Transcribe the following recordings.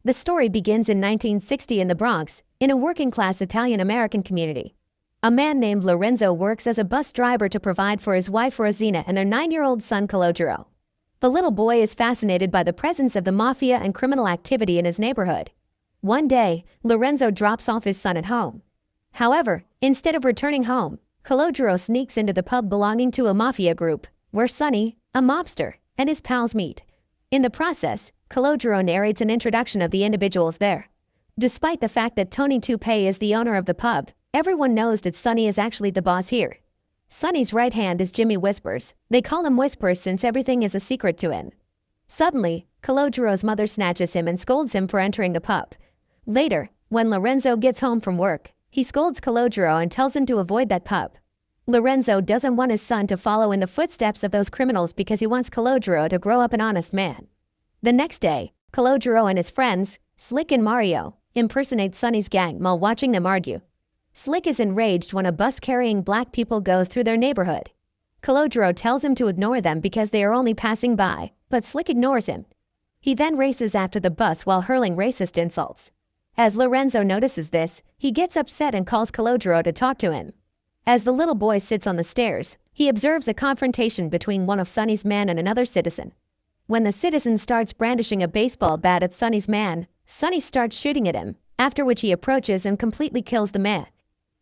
The story begins in 1960 in the Bronx, in a working-class Italian-American community. A man named Lorenzo works as a bus driver to provide for his wife Rosina and their 9-year-old son Calogero. The little boy is fascinated by the presence of the Mafia and criminal activity in his neighborhood. One day, Lorenzo drops off his son at home. However, instead of returning home, Calogero sneaks into the pub belonging to a Mafia group, where Sonny, a mobster, and his pals meet. In the process, Calogero narrates an introduction of the individuals there. Despite the fact that Tony Toupee is the owner of the pub, everyone knows that Sonny is actually the boss here. Sonny's right hand is Jimmy Whispers. They call him Whispers since everything is a secret to him. Suddenly, Calogero's mother snatches him and scolds him for entering the pub. Later, when Lorenzo gets home from work, he scolds Calogero and tells him to avoid that pub. Lorenzo doesn't want his son to follow in the footsteps of those criminals because he wants Calogero to grow up an honest man. The next day, Calogero and his friends, Slick and Mario, impersonate Sonny's gang while watching them argue. Slick is enraged when a bus carrying black people goes through their neighborhood. Calogero tells him to ignore them because they are only passing by, but Slick ignores him. He then races after the bus while hurling racist insults. As Lorenzo notices this, he gets upset and calls Calogero to talk to him. As the little boy sits on the stairs, he observes a confrontation between one of Sonny's men and another citizen. When the citizen starts brandishing a baseball bat at Sonny's man, Sonny starts shooting at him, after which he approaches and completely kills the man.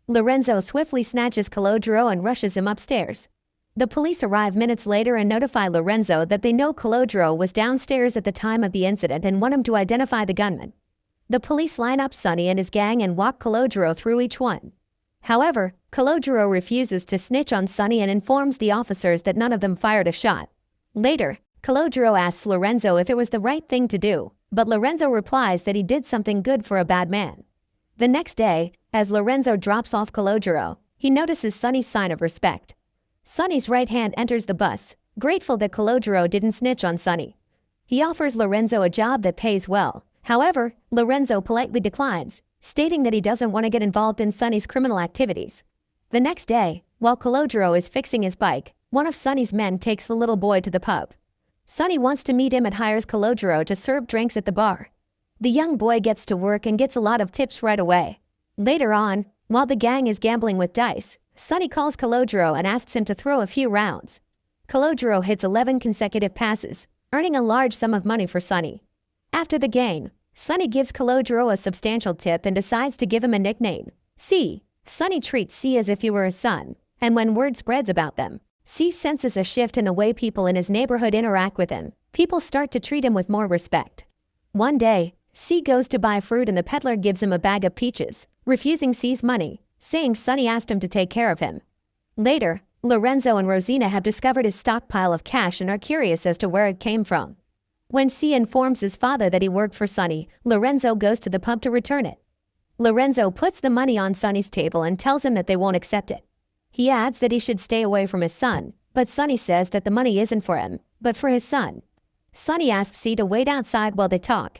Lorenzo swiftly snatches Calogero and rushes him upstairs. The police arrive minutes later and notify Lorenzo that they know Calogero was downstairs at the time of the incident and want him to identify the gunman. The police line up Sonny and his gang and walk Calogero through each one. However, Calogero refuses to snitch on Sonny and informs the officers that none of them fired a shot. Later, Calogero asks Lorenzo if it was the right thing to do, but Lorenzo replies that he did something good for a bad man. The next day, as Lorenzo drops off Calogero, he notices Sonny's sign of respect. Sonny's right hand enters the bus, grateful that Calogero didn't snitch on Sonny. He offers Lorenzo a job that pays well. However, Lorenzo politely declines, stating that he doesn't want to get involved in Sonny's criminal activities. The next day, while Calogero is fixing his bike, one of Sonny's men takes the little boy to the pub. Sonny wants to meet him and hires Calogero to serve drinks at the bar. The young boy gets to work and gets a lot of tips right away. Later on, while the gang is gambling with dice, Sonny calls Calogero and asks him to throw a few rounds. Calogero hits 11 consecutive passes, earning a large sum of money for Sonny. After the game, Sonny gives Calogero a substantial tip and decides to give him a nickname, C. Sonny treats C as if he were his son, and when word spreads about them, C senses a shift in the way people in his neighborhood interact with him. People start to treat him with more respect. One day, C goes to buy fruit and the peddler gives him a bag of peaches, refusing C's money, saying Sonny asked him to take care of him. Later, Lorenzo and Rosina have discovered his stockpile of cash and are curious as to where it came from. When C informs his father that he worked for Sonny, Lorenzo goes to the pub to return it. Lorenzo puts the money on Sonny's table and tells him that they won't accept it. He adds that he should stay away from his son, but Sonny says that the money isn't for him, but for his son. Sonny asks C to wait outside while they talk.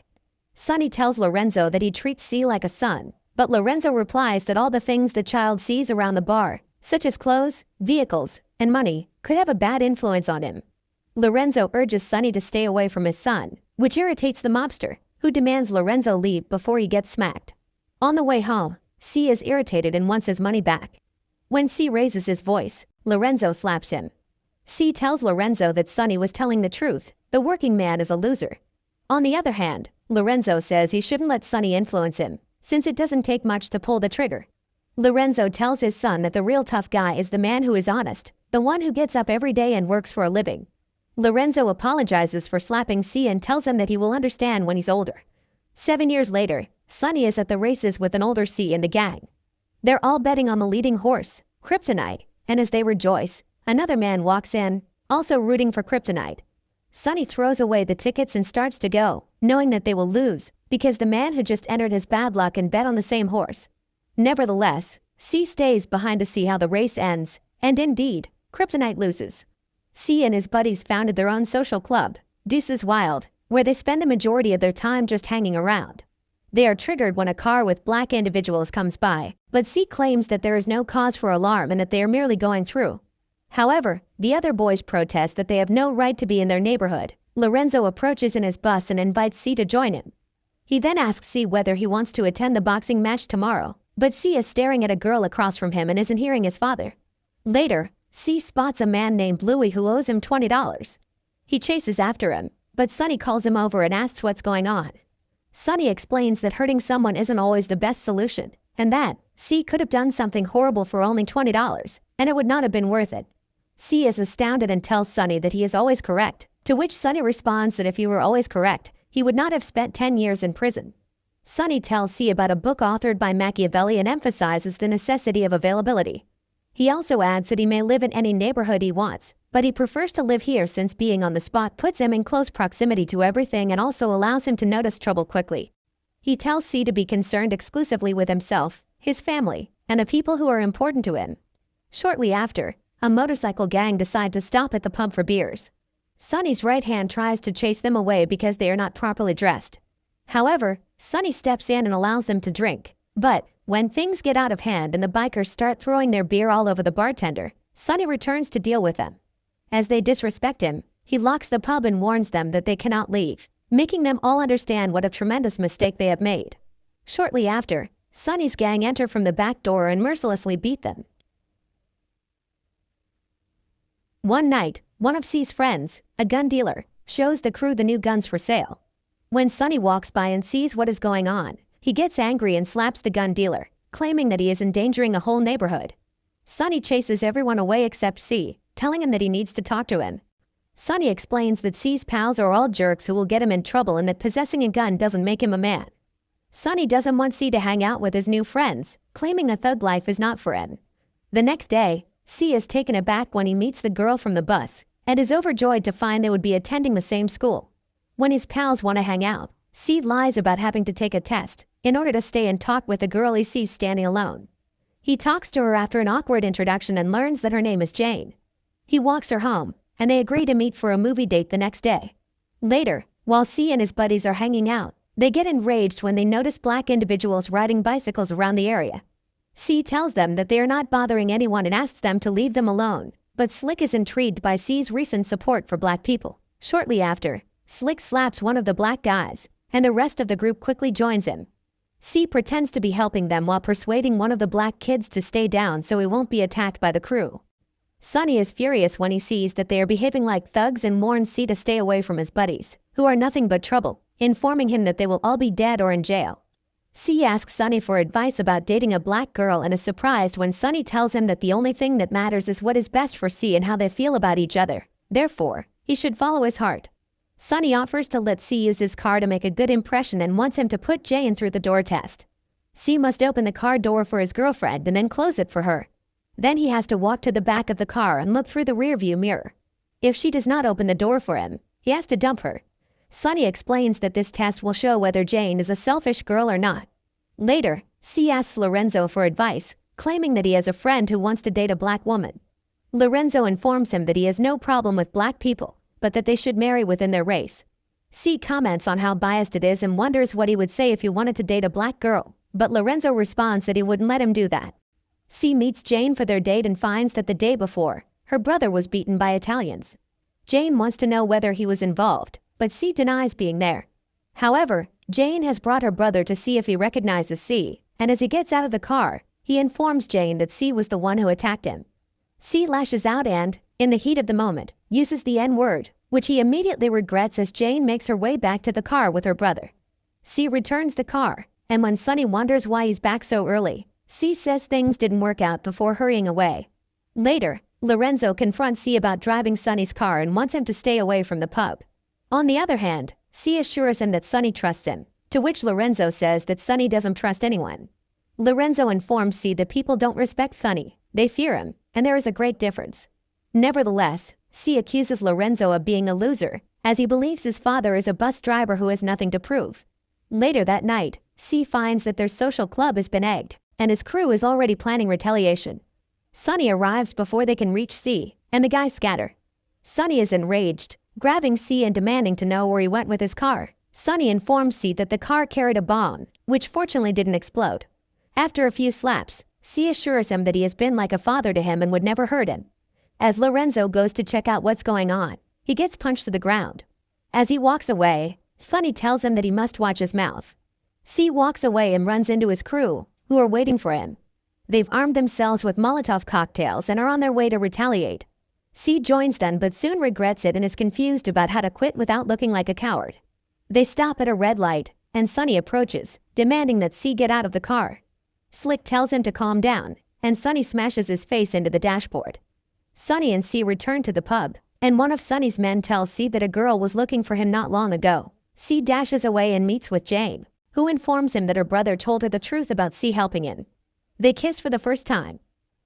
Sonny tells Lorenzo that he treats C like a son, but Lorenzo replies that all the things the child sees around the bar, such as clothes, vehicles, and money, could have a bad influence on him. Lorenzo urges Sonny to stay away from his son, which irritates the mobster, who demands Lorenzo leave before he gets smacked. On the way home, C is irritated and wants his money back. When C raises his voice, Lorenzo slaps him. C tells Lorenzo that Sonny was telling the truth, the working man is a loser. On the other hand, Lorenzo says he shouldn't let Sonny influence him, since it doesn't take much to pull the trigger. Lorenzo tells his son that the real tough guy is the man who is honest, the one who gets up every day and works for a living. Lorenzo apologizes for slapping C and tells him that he will understand when he's older. 7 years later, Sonny is at the races with an older C in the gang. They're all betting on the leading horse, Kryptonite, and as they rejoice, another man walks in, also rooting for Kryptonite. Sonny throws away the tickets and starts to go, knowing that they will lose, because the man who just entered has bad luck and bet on the same horse. Nevertheless, C stays behind to see how the race ends, and indeed, Kryptonite loses. C and his buddies founded their own social club, Deuces Wild, where they spend the majority of their time just hanging around. They are triggered when a car with black individuals comes by, but C claims that there is no cause for alarm and that they are merely going through. However, the other boys protest that they have no right to be in their neighborhood. Lorenzo approaches in his bus and invites C to join him. He then asks C whether he wants to attend the boxing match tomorrow, but C is staring at a girl across from him and isn't hearing his father. Later, C spots a man named Louie who owes him $20. He chases after him, but Sonny calls him over and asks what's going on. Sonny explains that hurting someone isn't always the best solution, and that C could have done something horrible for only $20, and it would not have been worth it. C is astounded and tells Sonny that he is always correct, to which Sonny responds that if he were always correct, he would not have spent 10 years in prison. Sonny tells C about a book authored by Machiavelli and emphasizes the necessity of availability. He also adds that he may live in any neighborhood he wants, but he prefers to live here since being on the spot puts him in close proximity to everything and also allows him to notice trouble quickly. He tells C to be concerned exclusively with himself, his family, and the people who are important to him. Shortly after, a motorcycle gang decide to stop at the pub for beers. Sonny's right hand tries to chase them away because they are not properly dressed. However, Sonny steps in and allows them to drink, but when things get out of hand and the bikers start throwing their beer all over the bartender, Sonny returns to deal with them. As they disrespect him, he locks the pub and warns them that they cannot leave, making them all understand what a tremendous mistake they have made. Shortly after, Sonny's gang enter from the back door and mercilessly beat them. One night, one of C's friends, a gun dealer, shows the crew the new guns for sale. When Sonny walks by and sees what is going on, he gets angry and slaps the gun dealer, claiming that he is endangering a whole neighborhood. Sonny chases everyone away except C, telling him that he needs to talk to him. Sonny explains that C's pals are all jerks who will get him in trouble and that possessing a gun doesn't make him a man. Sonny doesn't want C to hang out with his new friends, claiming a thug life is not for him. The next day, C is taken aback when he meets the girl from the bus and is overjoyed to find they would be attending the same school. When his pals want to hang out, C lies about having to take a test in order to stay and talk with the girl he sees standing alone. He talks to her after an awkward introduction and learns that her name is Jane. He walks her home, and they agree to meet for a movie date the next day. Later, while C and his buddies are hanging out, they get enraged when they notice black individuals riding bicycles around the area. C tells them that they are not bothering anyone and asks them to leave them alone, but Slick is intrigued by C's recent support for black people. Shortly after, Slick slaps one of the black guys, and the rest of the group quickly joins him. C pretends to be helping them while persuading one of the black kids to stay down so he won't be attacked by the crew. Sonny is furious when he sees that they are behaving like thugs and warns C to stay away from his buddies, who are nothing but trouble, informing him that they will all be dead or in jail. C asks Sonny for advice about dating a black girl and is surprised when Sonny tells him that the only thing that matters is what is best for C and how they feel about each other. Therefore, he should follow his heart. Sonny offers to let C use his car to make a good impression and wants him to put Jane through the door test. C must open the car door for his girlfriend and then close it for her. Then he has to walk to the back of the car and look through the rearview mirror. If she does not open the door for him, he has to dump her. Sonny explains that this test will show whether Jane is a selfish girl or not. Later, C asks Lorenzo for advice, claiming that he has a friend who wants to date a black woman. Lorenzo informs him that he has no problem with black people, but that they should marry within their race. C comments on how biased it is and wonders what he would say if he wanted to date a black girl, but Lorenzo responds that he wouldn't let him do that. C meets Jane for their date and finds that the day before, her brother was beaten by Italians. Jane wants to know whether he was involved, but C denies being there. However, Jane has brought her brother to see if he recognizes C, and as he gets out of the car, he informs Jane that C was the one who attacked him. C lashes out and, in the heat of the moment, uses the N-word, which he immediately regrets as Jane makes her way back to the car with her brother. C returns the car, and when Sonny wonders why he's back so early, C says things didn't work out before hurrying away. Later, Lorenzo confronts C about driving Sonny's car and wants him to stay away from the pub. On the other hand, C assures him that Sonny trusts him, to which Lorenzo says that Sonny doesn't trust anyone. Lorenzo informs C that people don't respect Sonny, they fear him, and there is a great difference. Nevertheless, C accuses Lorenzo of being a loser, as he believes his father is a bus driver who has nothing to prove. Later that night, C finds that their social club has been egged, and his crew is already planning retaliation. Sonny arrives before they can reach C, and the guys scatter. Sonny is enraged, grabbing C and demanding to know where he went with his car. Sonny informs C that the car carried a bomb, which fortunately didn't explode. After a few slaps, C assures him that he has been like a father to him and would never hurt him. As Lorenzo goes to check out what's going on, he gets punched to the ground. As he walks away, Sonny tells him that he must watch his mouth. C walks away and runs into his crew, who are waiting for him. They've armed themselves with Molotov cocktails and are on their way to retaliate. C joins them but soon regrets it and is confused about how to quit without looking like a coward. They stop at a red light, and Sonny approaches, demanding that C get out of the car. Slick tells him to calm down, and Sonny smashes his face into the dashboard. Sonny and C return to the pub, and one of Sonny's men tells C that a girl was looking for him not long ago. C dashes away and meets with Jane, who informs him that her brother told her the truth about C helping him. They kiss for the first time.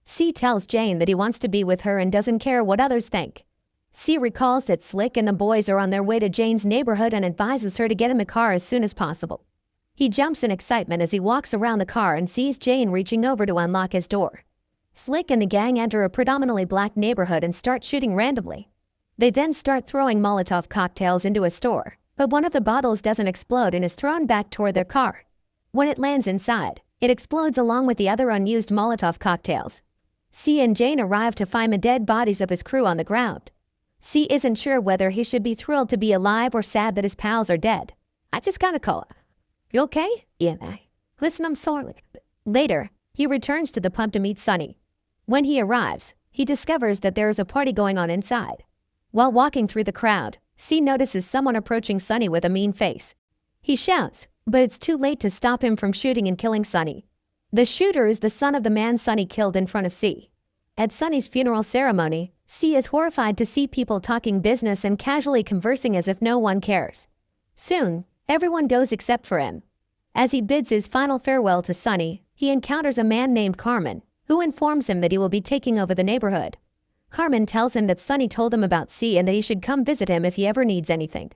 C tells Jane that he wants to be with her and doesn't care what others think. C recalls that Slick and the boys are on their way to Jane's neighborhood and advises her to get in the car as soon as possible. He jumps in excitement as he walks around the car and sees Jane reaching over to unlock his door. Slick and the gang enter a predominantly black neighborhood and start shooting randomly. They then start throwing Molotov cocktails into a store, but one of the bottles doesn't explode and is thrown back toward their car. When it lands inside, it explodes along with the other unused Molotov cocktails. C and Jane arrive to find the dead bodies of his crew on the ground. C isn't sure whether he should be thrilled to be alive or sad that his pals are dead. I just gotta call it. You okay? Yeah. Listen, I'm sorry. Later, he returns to the pub to meet Sonny. When he arrives, he discovers that there is a party going on inside. While walking through the crowd, C notices someone approaching Sonny with a mean face. He shouts, but it's too late to stop him from shooting and killing Sonny. The shooter is the son of the man Sonny killed in front of C. At Sonny's funeral ceremony, C is horrified to see people talking business and casually conversing as if no one cares. Soon, everyone goes except for him. As he bids his final farewell to Sonny, he encounters a man named Carmen, who informs him that he will be taking over the neighborhood. Carmen tells him that Sonny told him about C and that he should come visit him if he ever needs anything.